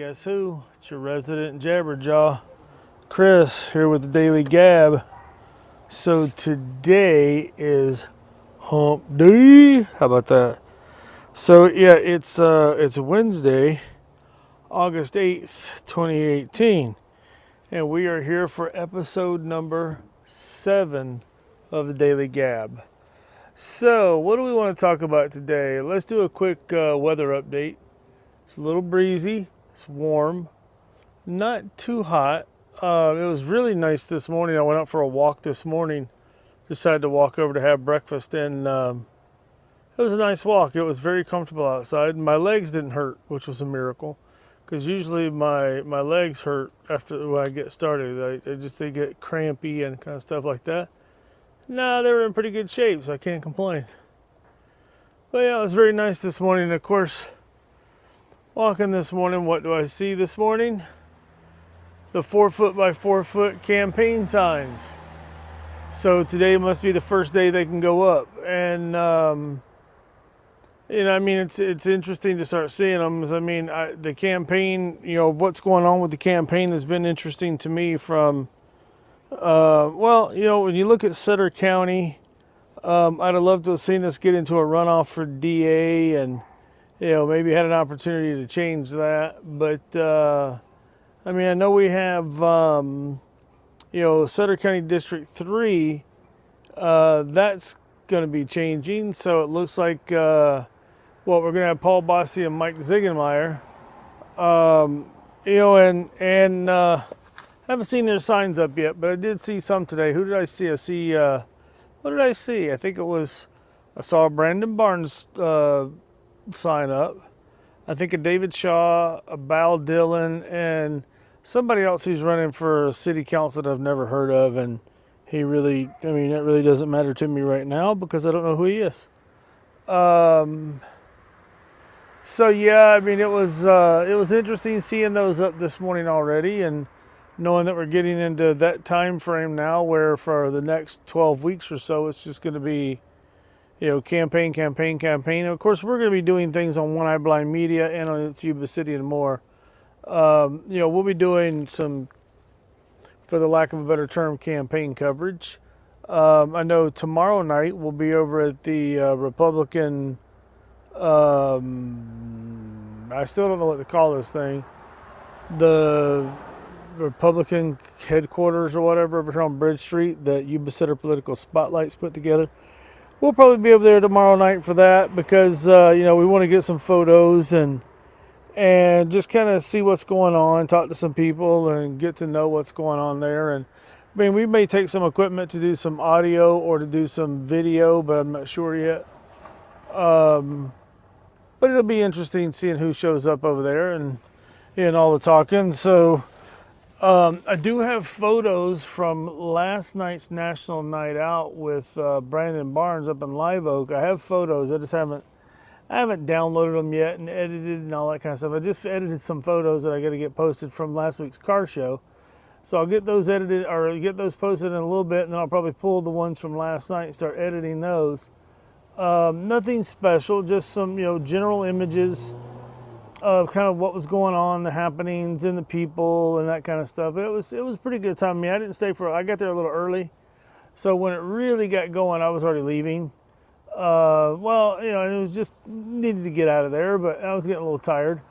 guess who? It's your resident Jabberjaw, Chris, here with the Daily Gab. So today is Hump Day. How about that? So yeah, it's Wednesday, August 8th, 2018, and we are here for episode number 7 of the Daily Gab. So what do we want to talk about today? Let's do a quick weather update. It's a little breezy. It's warm. Not too hot. It was really nice this morning. I went out for a walk this morning. Decided to walk over to have breakfast, and it was a nice walk. It was very comfortable outside. My legs didn't hurt, which was a miracle, because usually my legs hurt after when I get started. They get crampy and kind of stuff like that. No, they were in pretty good shape, so I can't complain. But yeah, it was very nice this morning. Of course, walking this morning, what do I see this morning? The 4-foot by 4-foot campaign signs. So today must be the first day they can go up. And, it's interesting to start seeing them. The campaign, what's going on with the campaign has been interesting to me from, when you look at Sutter County, I'd have loved to have seen us get into a runoff for DA and, maybe had an opportunity to change that. But, I know we have, Sutter County District 3, that's going to be changing. So it looks like, we're going to have Paul Bossy and Mike Ziegenmeyer. I haven't seen their signs up yet, but I did see some today. Who did I see? What did I see? I saw Brandon Barnes sign up. I think a David Shaw, a Bal Dillon, and somebody else who's running for city council that I've never heard of. And that really doesn't matter to me right now because I don't know who he is. It was interesting seeing those up this morning already, and knowing that we're getting into that time frame now where for the next 12 weeks or so, it's just going to be, campaign. Of course, we're going to be doing things on One Eye Blind Media and on It's Yuba City and more. We'll be doing some, for the lack of a better term, campaign coverage. I know tomorrow night we'll be over at the Republican, I still don't know what to call this thing, the Republican headquarters or whatever over here on Bridge Street that Yuba Center Political Spotlight's put together. We'll probably be over there tomorrow night for that because, we want to get some photos and just kind of see what's going on, talk to some people and get to know what's going on there. And we may take some equipment to do some audio or to do some video, but I'm not sure yet. But it'll be interesting seeing who shows up over there and all the talking. So I do have photos from last night's National Night Out with Brandon Barnes up in Live Oak. I have photos. I haven't downloaded them yet and edited and all that kind of stuff. I just edited some photos that I got to get posted from last week's car show. So I'll get those edited or get those posted in a little bit, and then I'll probably pull the ones from last night and start editing those. Nothing special, just some general images of kind of what was going on, the happenings and the people and that kind of stuff. It was a pretty good time. I didn't stay I got there a little early, so when it really got going, I was already leaving. It was just needed to get out of there, but I was getting a little tired.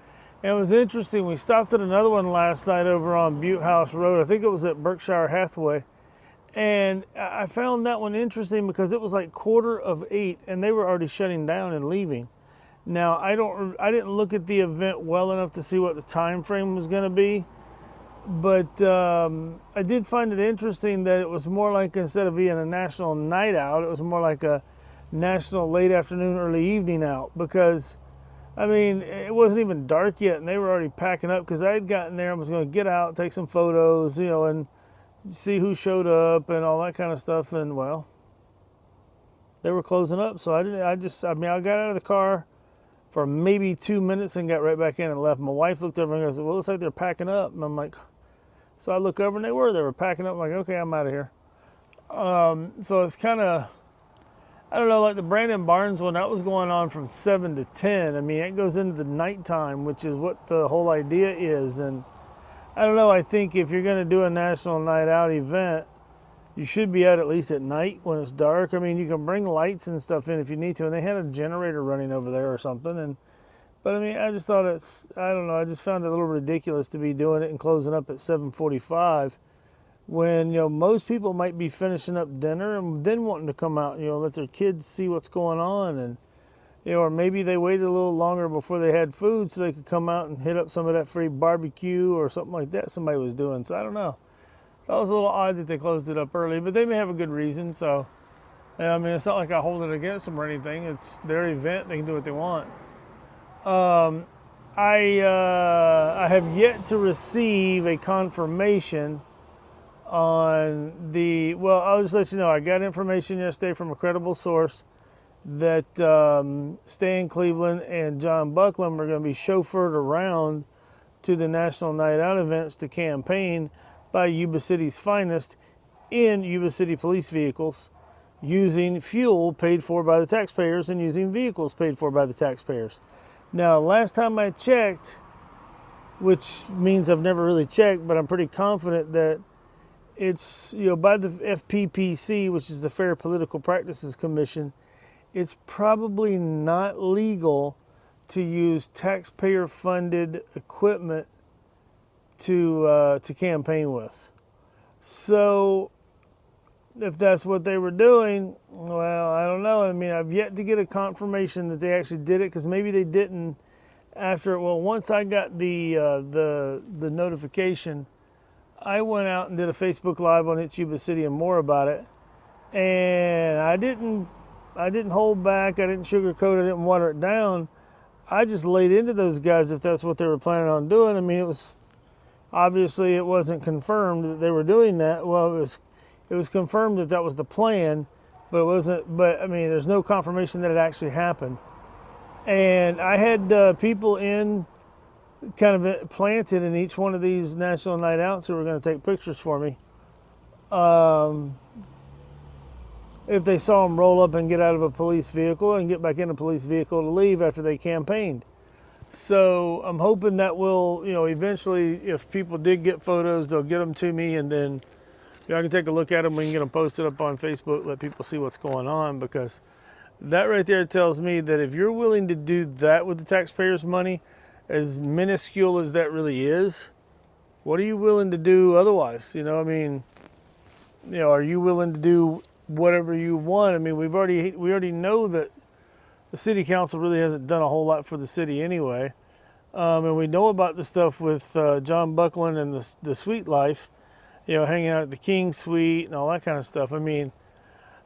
And it was interesting. We stopped at another one last night over on Butte House Road. I think it was at Berkshire Hathaway. And I found that one interesting because it was like 7:45 and they were already shutting down and leaving. Now, I didn't look at the event well enough to see what the time frame was going to be. But I did find it interesting that it was more like, instead of being a national night out, it was more like a national late afternoon, early evening out, because it wasn't even dark yet and they were already packing up because I had gotten there and was going to get out, take some photos, and see who showed up and all that kind of stuff. And well, they were closing up. So I got out of the car for maybe 2 minutes and got right back in and left. My wife looked over and goes, well, it looks like they're packing up. And I'm like, so I look over and they were packing up. I'm like, okay, I'm out of here. So it's kind of, I don't know, like the Brandon Barnes one, that was going on from 7 to 10. I mean, it goes into the nighttime, which is what the whole idea is. And I don't know, I think if you're going to do a National Night Out event, you should be out at least at night when it's dark. I mean, you can bring lights and stuff in if you need to. And they had a generator running over there or something. But I mean, I just thought I don't know, I just found it a little ridiculous to be doing it and closing up at 7:45 when, most people might be finishing up dinner and then wanting to come out, let their kids see what's going on. And, or maybe they waited a little longer before they had food so they could come out and hit up some of that free barbecue or something like that somebody was doing. So I don't know. That was a little odd that they closed it up early, but they may have a good reason. So, I mean, it's not like I hold it against them or anything. It's their event. They can do what they want. I have yet to receive a confirmation on I'll just let you know, I got information yesterday from a credible source that Stan Cleveland and John Buckland are going to be chauffeured around to the National Night Out events to campaign by Yuba City's finest in Yuba City police vehicles, using fuel paid for by the taxpayers and using vehicles paid for by the taxpayers. Now, last time I checked, which means I've never really checked, but I'm pretty confident that it's, by the FPPC, which is the Fair Political Practices Commission, it's probably not legal to use taxpayer-funded equipment to campaign with. So, if that's what they were doing, well, I don't know. I mean, I've yet to get a confirmation that they actually did it, because maybe they didn't after. Well, once I got the notification, I went out and did a Facebook Live on It's Yuba City and more about it, and I didn't hold back. I didn't sugarcoat it. I didn't water it down. I just laid into those guys if that's what they were planning on doing. I mean, it wasn't confirmed that they were doing that. Well, it was confirmed that that was the plan, but it wasn't. But I mean, there's no confirmation that it actually happened. And I had people kind of planted in each one of these National Night Outs who were going to take pictures for me. If they saw them roll up and get out of a police vehicle and get back in a police vehicle to leave after they campaigned. So I'm hoping that will, eventually, if people did get photos, they'll get them to me, and then I can take a look at them. We can get them posted up on Facebook, let people see what's going on, because that right there tells me that if you're willing to do that with the taxpayers' money, as minuscule as that really is, what are you willing to do otherwise? Are you willing to do whatever you want? I mean, we already know that the city council really hasn't done a whole lot for the city anyway. And we know about the stuff with John Buckland and the Suite Life, hanging out at the King Suite and all that kind of stuff. I mean,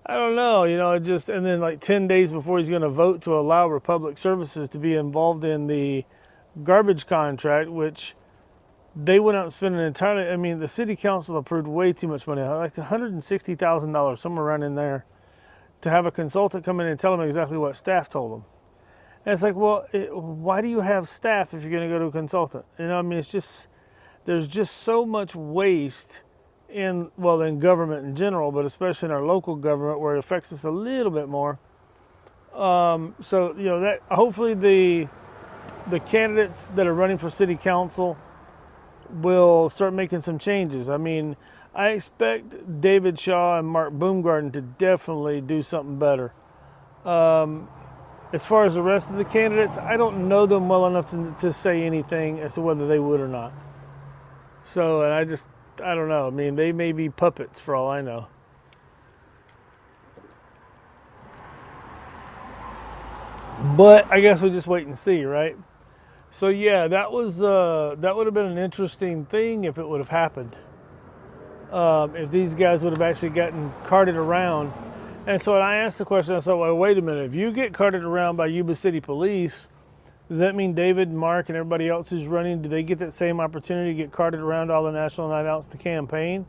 I don't know, and then like 10 days before he's going to vote to allow Republic Services to be involved in the garbage contract, which they went out and spent the city council approved way too much money, like $160,000, somewhere around in there, to have a consultant come in and tell them exactly what staff told them. And it's like, well, why do you have staff if you're going to go to a consultant? It's just, there's just so much waste in government in general, but especially in our local government where it affects us a little bit more. That hopefully the candidates that are running for city council will start making some changes. I mean, I expect David Shaw and Mark Boomgarden to definitely do something better. As far as the rest of the candidates, I don't know them well enough to say anything as to whether they would or not. So, and I don't know. I mean, they may be puppets for all I know. But I guess we'll just wait and see, right? So yeah, that would have been an interesting thing if it would have happened. If these guys would have actually gotten carted around. And so I asked the question, I said, well, wait a minute, if you get carted around by Yuba City Police, does that mean David, Mark, and everybody else who's running, do they get that same opportunity to get carted around all the National Night Outs to campaign?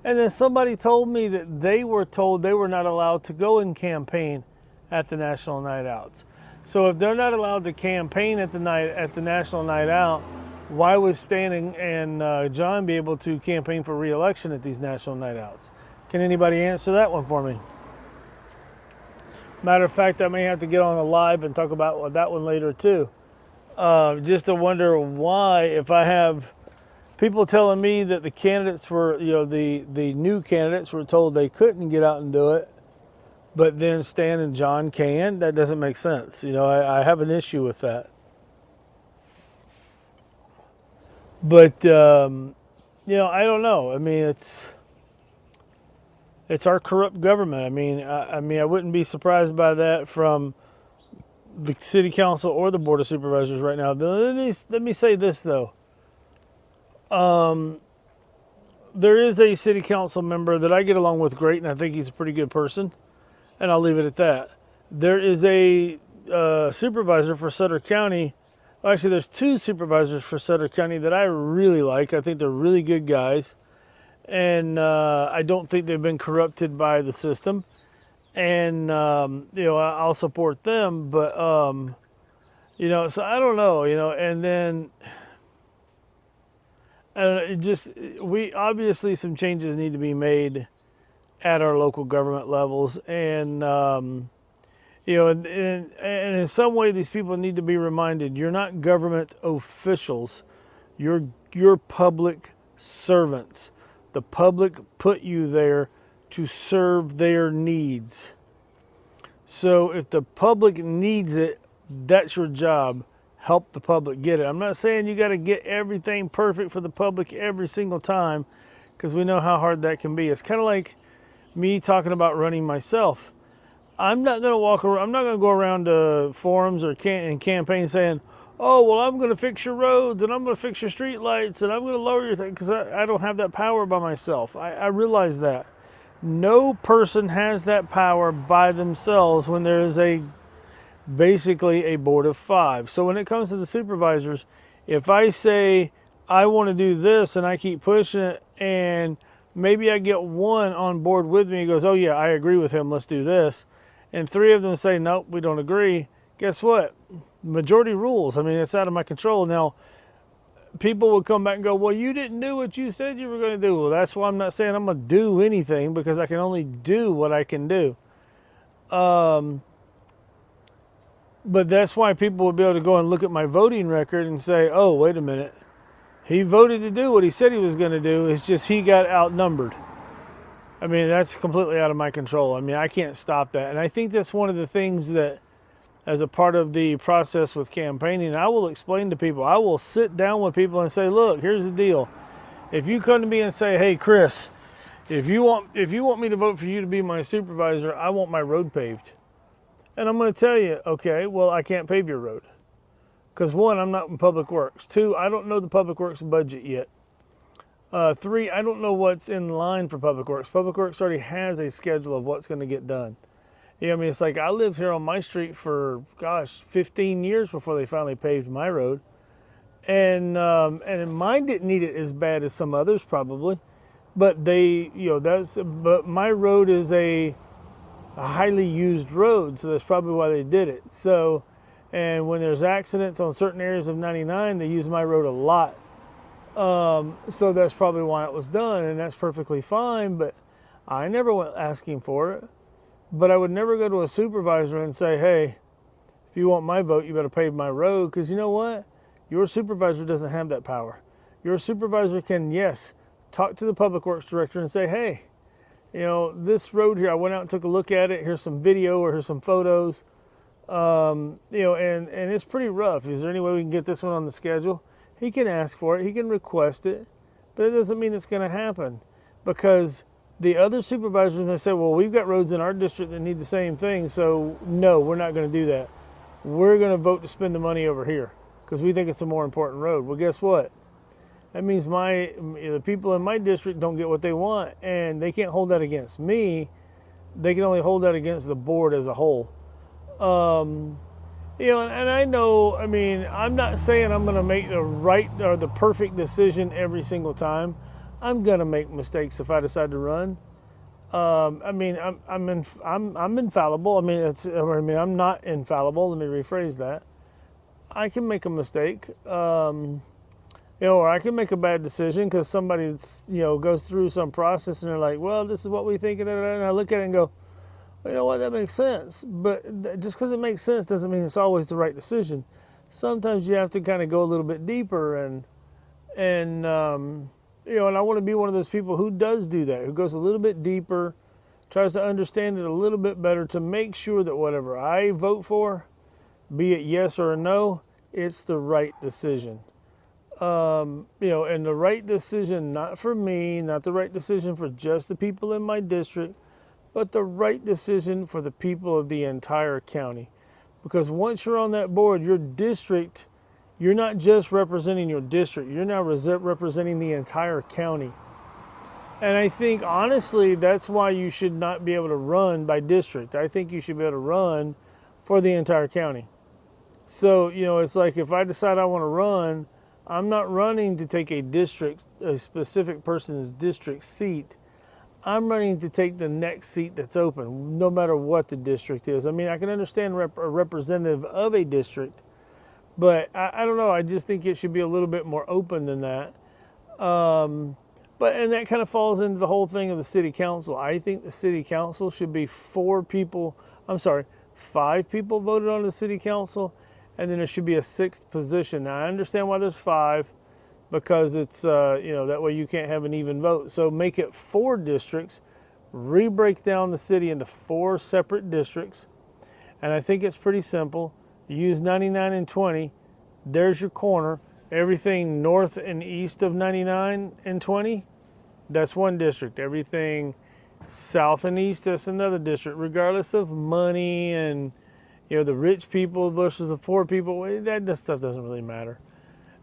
And then somebody told me that they were told they were not allowed to go and campaign at the National Night Outs. So if they're not allowed to campaign at the National Night Out, why would Stan and John be able to campaign for re-election at these National Night Outs? Can anybody answer that one for me? Matter of fact, I may have to get on a live and talk about that one later too. Just to wonder why, if I have people telling me that the candidates were, the new candidates were told they couldn't get out and do it, but then Stan and John can, that doesn't make sense. I have an issue with that. But, I don't know. I mean, it's our corrupt government. I mean, I wouldn't be surprised by that from the city council or the board of supervisors right now. Let me say this though. There is a city council member that I get along with great, and I think he's a pretty good person, and I'll leave it at that. There is a supervisor for Sutter County. Well, actually, there's two supervisors for Sutter County that I really like. I think they're really good guys, and I don't think they've been corrupted by the system. And I'll support them, but so I don't know, and then we obviously some changes need to be made at our local government levels, and and in some way these people need to be reminded you're not government officials, you're public servants. The public put you there to serve their needs. So if the public needs it, that's your job. Help the public get it. I'm not saying you got to get everything perfect for the public every single time, because we know how hard that can be. It's kind of like me talking about running myself. I'm not going to walk around, I'm not going to go around to forums or campaigns saying, oh, well, I'm going to fix your roads and I'm going to fix your street lights and I'm going to lower your thing, because I don't have that power by myself. I realize that. No person has that power by themselves when there is basically a board of 5. So when it comes to the supervisors, if I say I want to do this and I keep pushing it, and maybe I get one on board with me who goes, oh yeah, I agree with him, let's do this, and 3 of them say, nope, we don't agree, guess what? Majority rules. I mean, it's out of my control. Now, people would come back and go, well, you didn't do what you said you were going to do. Well, that's why I'm not saying I'm going to do anything, because I can only do what I can do. But that's why people would be able to go and look at my voting record and say, oh, wait a minute. He voted to do what he said he was going to do. It's just he got outnumbered. I mean, that's completely out of my control. I mean, I can't stop that. And I think that's one of the things that, as a part of the process with campaigning, I will explain to people. I will sit down with people and say, look, here's the deal. If you come to me and say, hey, Chris, if you want me to vote for you to be my supervisor, I want my road paved. And I'm going to tell you, okay, well, I can't pave your road. Because 1, I'm not in Public Works. 2, I don't know the Public Works budget yet. 3, I don't know what's in line for Public Works. Public Works already has a schedule of what's going to get done. I mean, it's like I lived here on my street for, 15 years before they finally paved my road. And mine didn't need it as bad as some others probably. But but my road is a highly used road, so that's probably why they did it. So, and when there's accidents on certain areas of 99, they use my road a lot. So that's probably why it was done, and that's perfectly fine, but I never went asking for it. But I would never go to a supervisor and say, hey, if you want my vote, you better pave my road, because you know what? Your supervisor doesn't have that power. Your supervisor can, yes, talk to the Public Works Director and say, hey, this road here, I went out and took a look at it. Here's some video or here's some photos. And it's pretty rough. Is there any way we can get this one on the schedule? He can ask for it. He can request it. But it doesn't mean it's going to happen, because the other supervisors are going to say, well, we've got roads in our district that need the same thing. So no, we're not going to do that. We're going to vote to spend the money over here because we think it's a more important road. Well, guess what? That means the people in my district don't get what they want, and they can't hold that against me. They can only hold that against the board as a whole. And I know, I mean, I'm not saying I'm going to make the right or the perfect decision every single time. I'm going to make mistakes if I decide to run. I'm infallible. I'm not infallible. Let me rephrase that. I can make a mistake. Or I can make a bad decision because somebody, goes through some process and they're like, well, this is what we think. And I look at it and go, You know what? That makes sense. But just because it makes sense doesn't mean it's always the right decision. Sometimes you have to kind of go a little bit deeper and and I want to be one of those people who does do that, who goes a little bit deeper, tries to understand it a little bit better to make sure that whatever I vote for, be it yes or a no, it's the right decision. And the right decision, not for me, not the right decision for just the people in my district, but the right decision for the people of the entire county. Because once you're on that board, your district, you're not just representing your district, you're now representing the entire county. And I think, honestly, that's why you should not be able to run by district. I think you should be able to run for the entire county. So, it's like if I decide I want to run, I'm not running to take a specific person's district seat. I'm running to take the next seat that's open, no matter what the district is. I mean, I can understand a representative of a district, but I don't know. I just think it should be a little bit more open than that. And that kind of falls into the whole thing of the city council. I think the city council should be 5 people voted on the city council, and then there should be a 6th position. Now, I understand why there's 5, because it's, that way you can't have an even vote. So make it 4 districts, re-break down the city into 4 separate districts, and I think it's pretty simple. You use 99 and 20, there's your corner. Everything north and east of 99 and 20, that's one district. Everything south and east, that's another district, regardless of money and, the rich people versus the poor people. That stuff doesn't really matter.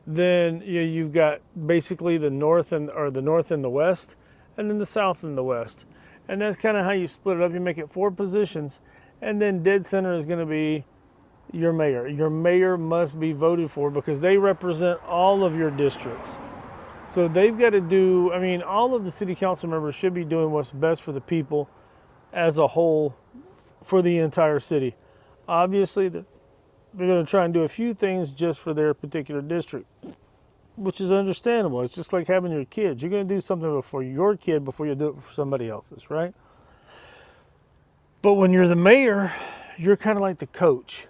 Then you've got basically the north and the west, and then the south and the west. And that's kind of how you split it up. You make it 4 positions, and then dead center is going to be your mayor. Your mayor must be voted for because they represent all of your districts. So they've got to do, all of the city council members should be doing what's best for the people as a whole for the entire city. Obviously, they're going to try and do a few things just for their particular district, which is understandable. It's just like having your kids. You're going to do something for your kid before you do it for somebody else's, right? But when you're the mayor, you're kind of like the coach.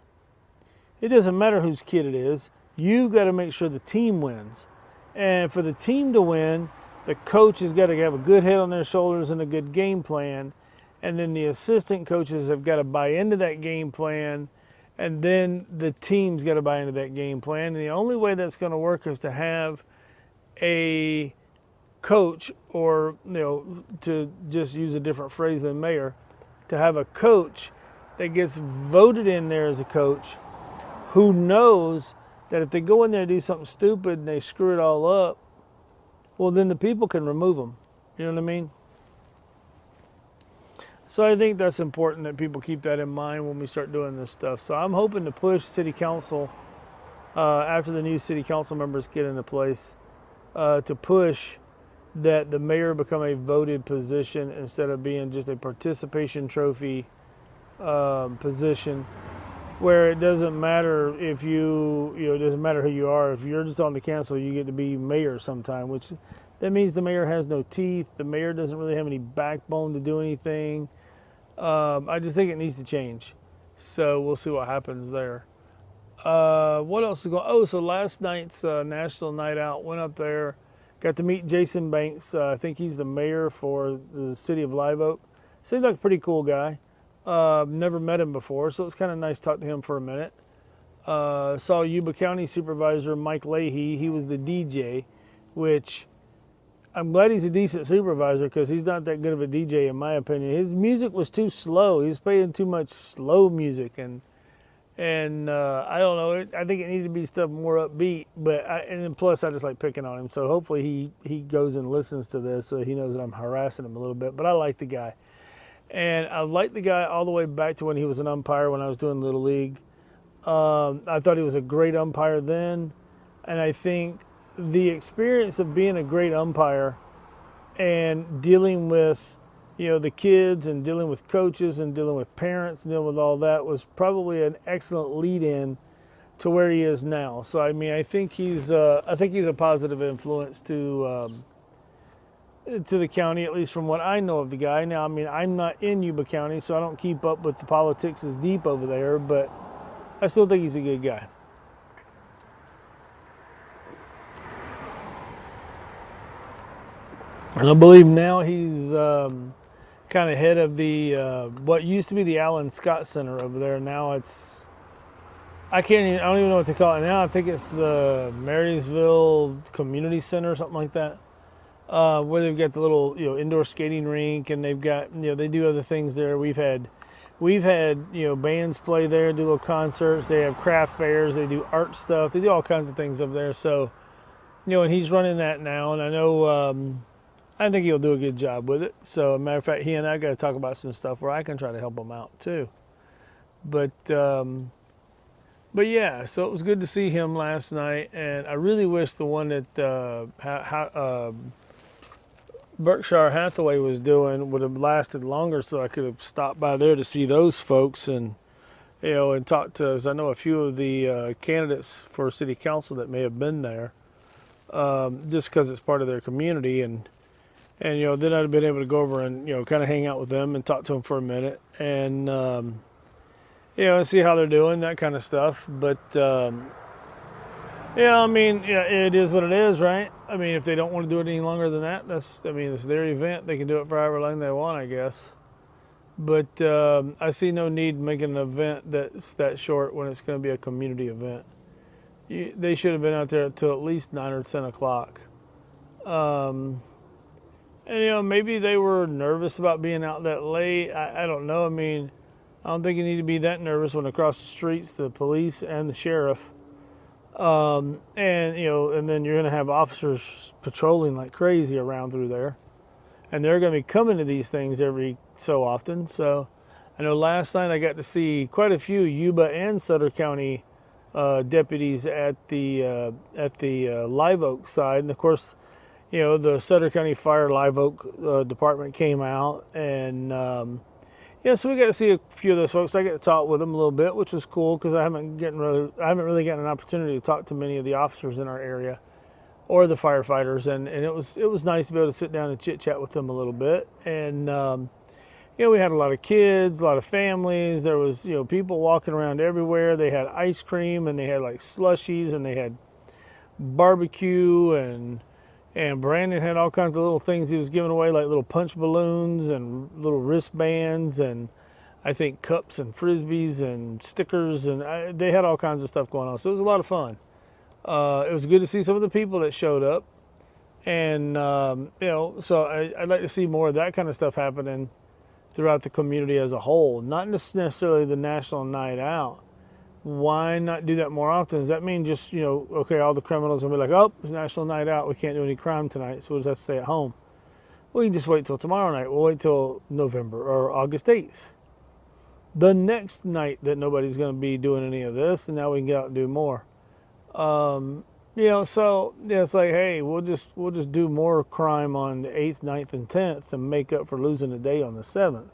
It doesn't matter whose kid it is. You've got to make sure the team wins. And for the team to win, the coach has got to have a good head on their shoulders and a good game plan. And then the assistant coaches have got to buy into that game plan. And then the team's got to buy into that game plan. And the only way that's going to work is to have a coach, or, to just use a different phrase than mayor, to have a coach that gets voted in there as a coach, who knows that if they go in there and do something stupid and they screw it all up, well, then the people can remove them. You know what I mean? So I think that's important that people keep that in mind when we start doing this stuff. So I'm hoping to push city council, after the new city council members get into place, to push that the mayor become a voted position instead of being just a participation trophy position, where it doesn't matter if it doesn't matter who you are. If you're just on the council, you get to be mayor sometime, which that means the mayor has no teeth. The mayor doesn't really have any backbone to do anything. I just think it needs to change. So we'll see what happens there. What else is going on? Oh, so last night's National Night Out, went up there, got to meet Jason Banks. I think he's the mayor for the city of Live Oak. Seems like a pretty cool guy. Never met him before, so it's kind of nice to talk to him for a minute. Saw Yuba County Supervisor Mike Leahy. He was the DJ, which I'm glad he's a decent supervisor because he's not that good of a DJ in my opinion. His music was too slow. He's playing too much slow music, and I don't know. I think it needed to be stuff more upbeat. And then plus I just like picking on him. So hopefully he goes and listens to this so he knows that I'm harassing him a little bit. But I like the guy. And I liked the guy all the way back to when he was an umpire when I was doing Little League. I thought he was a great umpire then. And I think the experience of being a great umpire and dealing with, the kids and dealing with coaches and dealing with parents and dealing with all that was probably an excellent lead-in to where he is now. So, I think he's a positive influence to to the county, at least from what I know of the guy. Now, I mean, I'm not in Yuba County, so I don't keep up with the politics as deep over there, but I still think he's a good guy. And I believe now he's kind of head of the what used to be the Alan Scott Center over there. Now it's I don't even know what to call it now. I think it's the Marysville Community Center or something like that, where they've got the little indoor skating rink, and they've got they do other things there. We've had bands play there, do little concerts. They have craft fairs. They do art stuff. They do all kinds of things over there. So and he's running that now, and I know. I think he'll do a good job with it. So, as a matter of fact, he and I got to talk about some stuff where I can try to help him out too. But yeah, so it was good to see him last night, and I really wish the one that Berkshire Hathaway was doing would have lasted longer, so I could have stopped by there to see those folks and and talk to. As I know a few of the candidates for city council that may have been there, just because it's part of their community and. And then I'd have been able to go over and kind of hang out with them and talk to them for a minute, and see how they're doing, that kind of stuff. But I mean, it is what it is, right? I mean, if they don't want to do it any longer than that, it's their event. They can do it for however long they want, I guess. But I see no need in making an event that's that short when it's going to be a community event. They should have been out there until at least 9 or 10 o'clock. And, maybe they were nervous about being out that late. I don't know. I mean, I don't think you need to be that nervous when across the streets, the police and the sheriff. And then you're going to have officers patrolling like crazy around through there. And they're going to be coming to these things every so often. So I know last night I got to see quite a few Yuba and Sutter County deputies at the Live Oak side. And, of course, the Sutter County Fire Live Oak department came out, and so we got to see a few of those folks. I got to talk with them a little bit, which was cool because I haven't really gotten an opportunity to talk to many of the officers in our area or the firefighters, and it was nice to be able to sit down and chit chat with them a little bit. And we had a lot of kids, a lot of families. There was people walking around everywhere. They had ice cream, and they had like slushies, and they had barbecue, and Brandon had all kinds of little things he was giving away, like little punch balloons and little wristbands, and I think cups and frisbees and stickers, and they had all kinds of stuff going on. So it was a lot of fun. It was good to see some of the people that showed up, and so I'd like to see more of that kind of stuff happening throughout the community as a whole, not necessarily the national night out. Why not do that more often? Does that mean just, okay, all the criminals will be like, oh, it's National Night Out, we can't do any crime tonight, so we'll just have to stay at home? We can just wait till tomorrow night. We'll wait till November or August 8th. The next night that nobody's going to be doing any of this, and now we can get out and do more. So it's like, hey, we'll just do more crime on the 8th, 9th, and 10th and make up for losing a day on the 7th,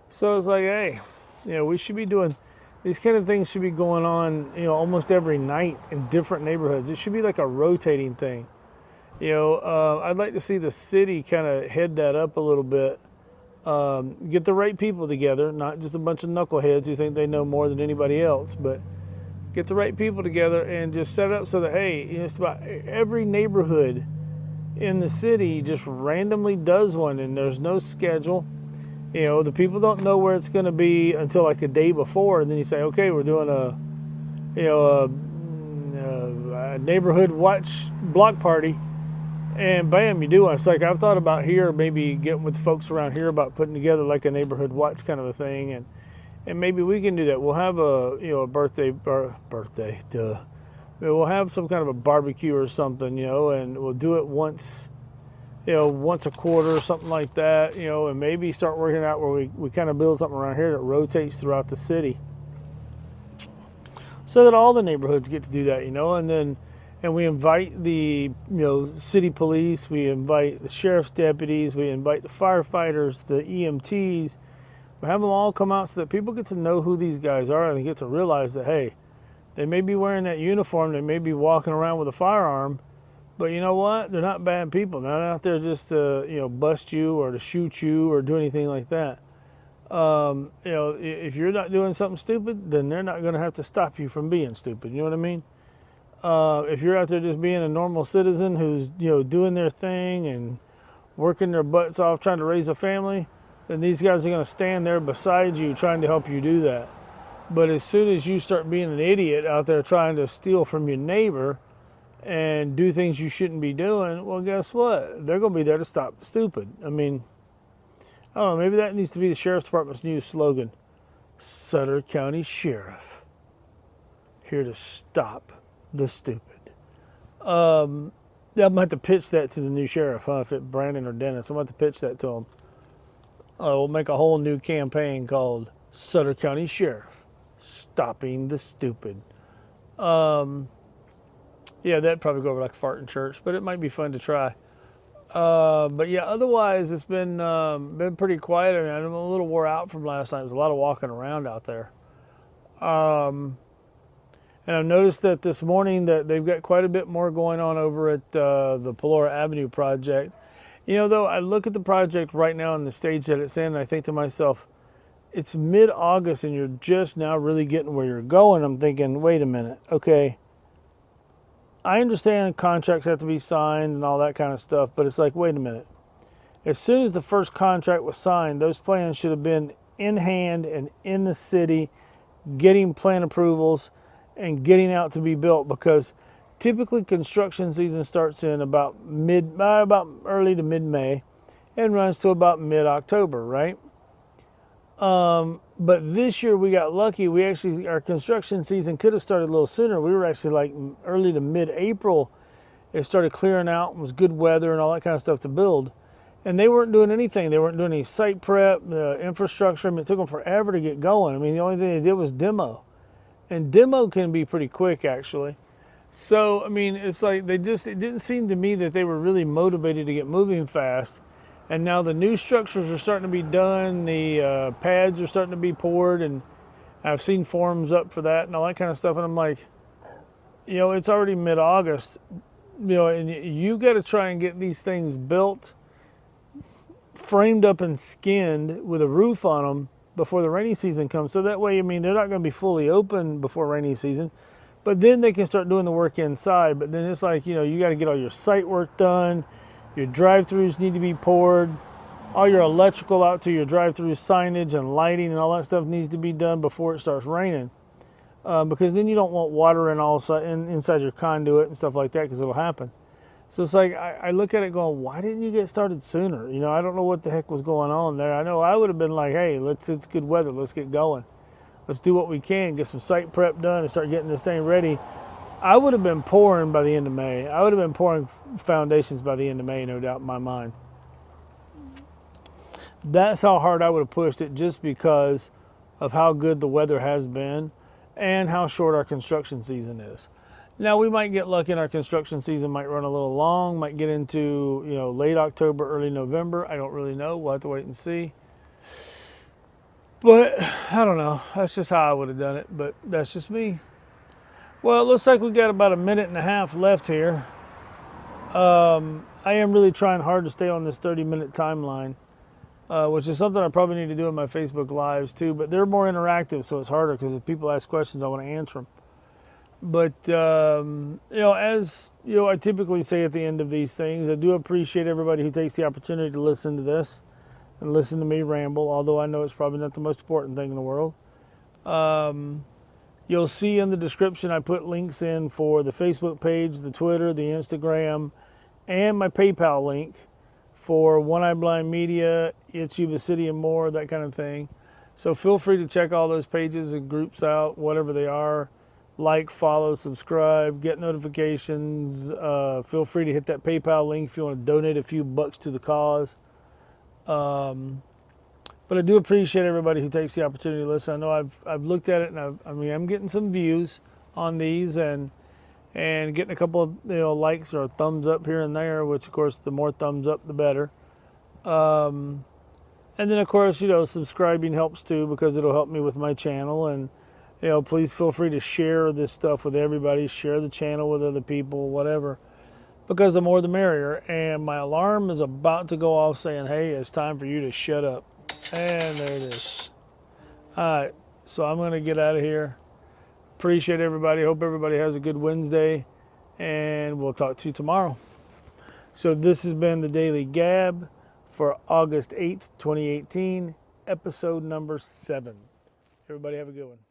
So it's like, hey, we should be doing... These kind of things should be going on, almost every night in different neighborhoods. It should be like a rotating thing. I'd like to see the city kind of head that up a little bit. Get the right people together, not just a bunch of knuckleheads who think they know more than anybody else, but get the right people together and just set it up so that, hey, just about every neighborhood in the city just randomly does one, and there's no schedule. The people don't know where it's going to be until like a day before, and then you say, okay, we're doing a neighborhood watch block party, and bam, you do one. It's like I've thought about here, maybe getting with folks around here about putting together like a neighborhood watch kind of a thing, and maybe we can do that. We'll have a birthday. We'll have some kind of a barbecue or something, and we'll do it once a quarter or something like that, and maybe start working out where we kind of build something around here that rotates throughout the city so that all the neighborhoods get to do that, and we invite the, city police, we invite the sheriff's deputies, we invite the firefighters, the EMTs, we have them all come out so that people get to know who these guys are and get to realize that, hey, they may be wearing that uniform, they may be walking around with a firearm, But you know what? They're not bad people. They're not out there just to, bust you or to shoot you or do anything like that. If you're not doing something stupid, then they're not going to have to stop you from being stupid. You know what I mean? If you're out there just being a normal citizen who's, doing their thing and working their butts off trying to raise a family, then these guys are going to stand there beside you trying to help you do that. But as soon as you start being an idiot out there trying to steal from your neighbor and do things you shouldn't be doing, well, guess what? They're going to be there to stop the stupid. I mean, I don't know, maybe that needs to be the Sheriff's Department's new slogan. Sutter County Sheriff, here to stop the stupid. Yeah, I'm going to have to pitch that to the new sheriff, if it's Brandon or Dennis. I'm going to have to pitch that to him. We'll make a whole new campaign called Sutter County Sheriff, Stopping the Stupid. Yeah, that'd probably go over like a fart in church, but it might be fun to try. But yeah, otherwise it's been pretty quiet. I mean, I'm a little wore out from last night. There's a lot of walking around out there. And I've noticed that this morning that they've got quite a bit more going on over at the Pelora Avenue project. Though, I look at the project right now in the stage that it's in, and I think to myself, it's mid-August and you're just now really getting where you're going. I'm thinking, wait a minute, okay. I understand contracts have to be signed and all that kind of stuff, but it's like, wait a minute. As soon as the first contract was signed, those plans should have been in hand and in the city, getting plan approvals and getting out to be built, because typically construction season starts in about early to mid-May and runs to about mid-October, right? But this year we got lucky. Our construction season could have started a little sooner. We were actually like early to mid-April. It started clearing out. It was good weather and all that kind of stuff to build. And they weren't doing anything. They weren't doing any site prep, infrastructure. I mean, it took them forever to get going. I mean, the only thing they did was demo. And demo can be pretty quick, actually. So, I mean, it's like it didn't seem to me that they were really motivated to get moving fast. And now the new structures are starting to be done. The pads are starting to be poured. And I've seen forums up for that and all that kind of stuff. And I'm like, it's already mid-August. And you got to try and get these things built, framed up and skinned with a roof on them before the rainy season comes. So that way, I mean, they're not going to be fully open before rainy season. But then they can start doing the work inside. But then it's like, you got to get all your site work done. Your drive-thrus need to be poured. All your electrical out to your drive-through signage and lighting and all that stuff needs to be done before it starts raining. Because then you don't want water inside your conduit and stuff like that, because it'll happen. So it's like, I look at it going, why didn't you get started sooner? I don't know what the heck was going on there. I know I would have been like, hey, it's good weather. Let's get going. Let's do what we can, get some site prep done and start getting this thing ready. I would have been pouring by the end of May. I would have been pouring foundations by the end of May, no doubt in my mind. That's how hard I would have pushed it, just because of how good the weather has been and how short our construction season is. Now, we might get lucky and our construction season might run a little long, might get into, late October, early November. I don't really know. We'll have to wait and see. But I don't know. That's just how I would have done it. But that's just me. Well, it looks like we got about a minute and a half left here. I am really trying hard to stay on this 30-minute timeline, which is something I probably need to do in my Facebook Lives too. But they're more interactive, so it's harder, because if people ask questions, I want to answer them. But, as I typically say at the end of these things, I do appreciate everybody who takes the opportunity to listen to this and listen to me ramble, although I know it's probably not the most important thing in the world. You'll see in the description I put links in for the Facebook page, the Twitter, the Instagram, and my PayPal link for One Eye Blind Media, It's Yuba City, and more, that kind of thing. So feel free to check all those pages and groups out, whatever they are. Like, follow, subscribe, get notifications. Feel free to hit that PayPal link if you want to donate a few bucks to the cause. But I do appreciate everybody who takes the opportunity to listen. I know I've looked at it, and I'm getting some views on these, and getting a couple of likes or thumbs up here and there. Which, of course, the more thumbs up, the better. And then, of course, subscribing helps too, because it'll help me with my channel. And please feel free to share this stuff with everybody. Share the channel with other people, whatever. because the more the merrier. And my alarm is about to go off saying, hey, it's time for you to shut up. And there it is. All right, so I'm going to get out of here. Appreciate everybody. Hope everybody has a good Wednesday, and we'll talk to you tomorrow. So this has been the Daily Gab for August 8th, 2018, episode number 7. Everybody have a good one.